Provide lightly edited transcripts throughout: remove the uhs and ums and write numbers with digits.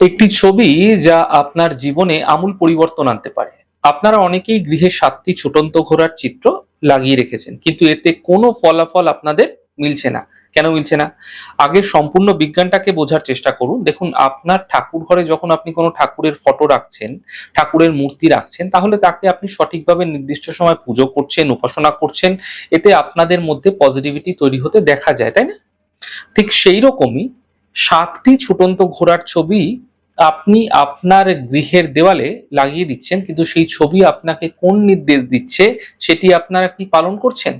একটি ছবি যা আপনার জীবনে আমূল পরিবর্তন আনতে পারে। আপনারা অনেকেই গৃহে ৭টি ছুটন্ত ঘোড়ার চিত্র লাগিয়ে রেখেছেন, কিন্তু এতে কোনো ফলাফল আপনাদের মিলছে না। কেন মিলছে না? আগে সম্পূর্ণ বিজ্ঞানটাকে বোঝার চেষ্টা করুন। দেখুন, আপনার ঠাকুর ঘরে যখন আপনি কোনো ঠাকুরের ফটো রাখছেন, ঠাকুরের মূর্তি রাখছেন, তাহলে তাকে আপনি সঠিকভাবে নির্দিষ্ট সময় পুজো করছেন, উপাসনা করছেন। এতে আপনাদের মধ্যে পজিটিভিটি তৈরি হতে দেখা যায়, তাই না? ঠিক সেই রকমই ৭টি ছুটন্ত ঘোড়ার ছবি আপনি আপনার গৃহের দেওয়ালে লাগিয়ে দিচ্ছেন, কিন্তু সেই ছবি আপনাকে কোন নির্দেশ দিচ্ছে সেটি আপনারা কি পালন করছেন?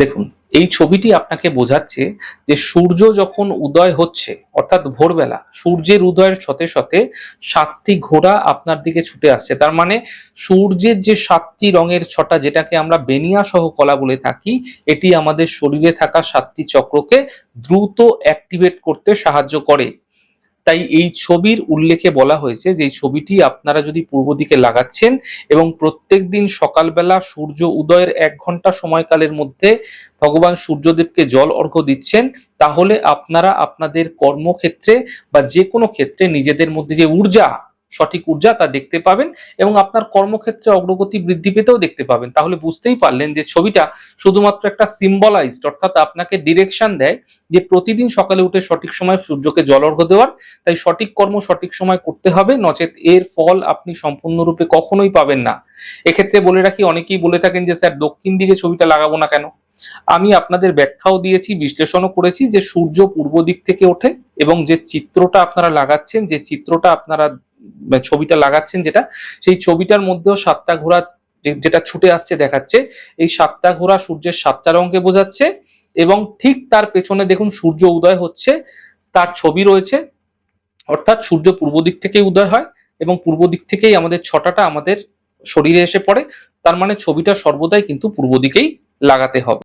দেখুন, এই ছবিটি আপনাকে বোঝাচ্ছে যে সূর্য যখন উদয় হচ্ছে, অর্থাৎ ভোরবেলা সূর্যের উদয়ের সাথে সাথে ৭টি ঘোড়া আপনার দিকে ছুটে আসছে। তার মানে সূর্যের যে ৭টি রঙের ছটা, যেটাকে আমরা বেনিয়া সহ কলা বলে থাকি, এটি আমাদের শরীরে থাকা ৭টি চক্রকে দ্রুত অ্যাক্টিভেট করতে সাহায্য করে। তাই এই ছবির উল্লেখে বলা হয়েছে যে এই ছবিটি আপনারা যদি পূর্ব দিকে লাগাচ্ছেন এবং প্রত্যেকদিন সকালবেলা সূর্য উদয়ের ১ ঘন্টা সময়কালের মধ্যে ভগবান সূর্যদেবকে জল অর্ঘ্য দিচ্ছেন, তাহলে আপনারা আপনাদের কর্মক্ষেত্রে বা যে কোনো ক্ষেত্রে নিজেদের মধ্যে যে ঊর্জা, সঠিক ঊর্জা তা দেখতে পাবেন এবং আপনার কর্মক্ষেত্রে অগ্রগতি বৃদ্ধি পেতেও দেখতে পাবেন। তাহলে বুঝতেই পারলেন যে ছবিটা শুধুমাত্র একটা সিম্বলাইজড, অর্থাৎ আপনাকে ডিরেকশন দেয় যে প্রতিদিন সকালে উঠে সঠিক সময় সূর্যকে জল অর্ঘ্য দেওয়ার। তাই সঠিক কর্ম সঠিক সময় করতে হবে, নচেত এর ফল আপনি সম্পূর্ণরূপে কখনোই পাবেন না। এক্ষেত্রে বলে রাখি, অনেকেই বলে থাকেন যে স্যার দক্ষিণ দিকে ছবিটা লাগাবো না কেন? আমি আপনাদের ব্যাখ্যাও দিয়েছি, বিশ্লেষণও করেছি যে সূর্য পূর্ব দিক থেকে ওঠে এবং যে চিত্রটা আপনারা লাগাচ্ছেন, যে চিত্রটা আপনারা ছবিটা লাগাচ্ছেন, যেটা সেই ছবিটার মধ্যেও ৭টা ঘোড়া যেটা ছুটে আসছে দেখাচ্ছে, এই ৭টা ঘোড়া সূর্যের ৭টা রঙকে বোঝাচ্ছে। এবং ঠিক তার পেছনে দেখুন সূর্য উদয় হচ্ছে, তার ছবি রয়েছে, অর্থাৎ সূর্য পূর্ব দিক থেকে উদয় হয় এবং পূর্ব দিক থেকেই আমাদের ছটাটা আমাদের শরীরে এসে পড়ে। তার মানে ছবিটা সর্বদাই কিন্তু পূর্ব দিকেই লাগাতে হবে।